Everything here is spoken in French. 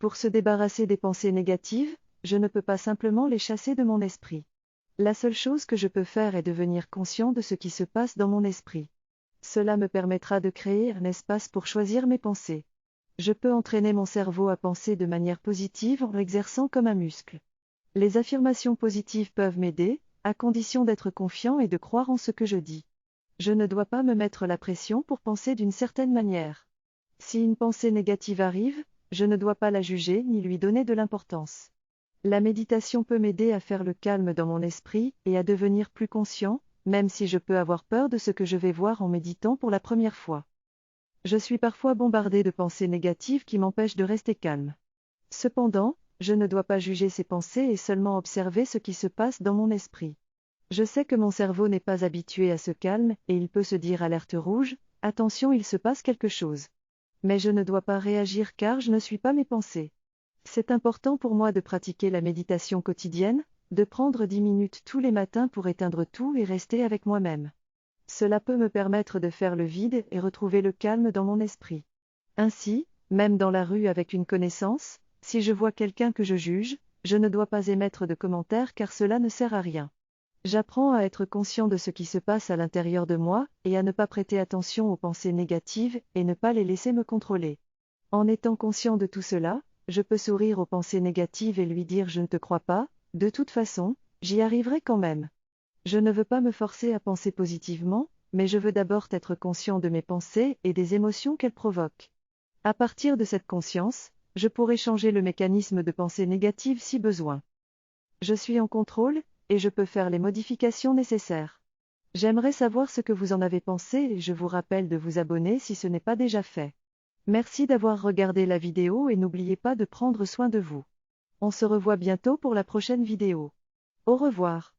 Pour se débarrasser des pensées négatives, je ne peux pas simplement les chasser de mon esprit. La seule chose que je peux faire est devenir conscient de ce qui se passe dans mon esprit. Cela me permettra de créer un espace pour choisir mes pensées. Je peux entraîner mon cerveau à penser de manière positive en l'exerçant comme un muscle. Les affirmations positives peuvent m'aider, à condition d'être confiant et de croire en ce que je dis. Je ne dois pas me mettre la pression pour penser d'une certaine manière. Si une pensée négative arrive, je ne dois pas la juger ni lui donner de l'importance. La méditation peut m'aider à faire le calme dans mon esprit et à devenir plus conscient, même si je peux avoir peur de ce que je vais voir en méditant pour la première fois. Je suis parfois bombardé de pensées négatives qui m'empêchent de rester calme. Cependant, je ne dois pas juger ces pensées et seulement observer ce qui se passe dans mon esprit. Je sais que mon cerveau n'est pas habitué à ce calme et il peut se dire alerte rouge, attention, il se passe quelque chose. Mais je ne dois pas réagir car je ne suis pas mes pensées. C'est important pour moi de pratiquer la méditation quotidienne, de prendre 10 minutes tous les matins pour éteindre tout et rester avec moi-même. Cela peut me permettre de faire le vide et retrouver le calme dans mon esprit. Ainsi, même dans la rue avec une connaissance, si je vois quelqu'un que je juge, je ne dois pas émettre de commentaires car cela ne sert à rien. J'apprends à être conscient de ce qui se passe à l'intérieur de moi et à ne pas prêter attention aux pensées négatives et ne pas les laisser me contrôler. En étant conscient de tout cela, je peux sourire aux pensées négatives et lui dire je ne te crois pas, de toute façon, j'y arriverai quand même. Je ne veux pas me forcer à penser positivement, mais je veux d'abord être conscient de mes pensées et des émotions qu'elles provoquent. À partir de cette conscience, je pourrai changer le mécanisme de pensée négative si besoin. Je suis en contrôle, et je peux faire les modifications nécessaires. J'aimerais savoir ce que vous en avez pensé et je vous rappelle de vous abonner si ce n'est pas déjà fait. Merci d'avoir regardé la vidéo et n'oubliez pas de prendre soin de vous. On se revoit bientôt pour la prochaine vidéo. Au revoir.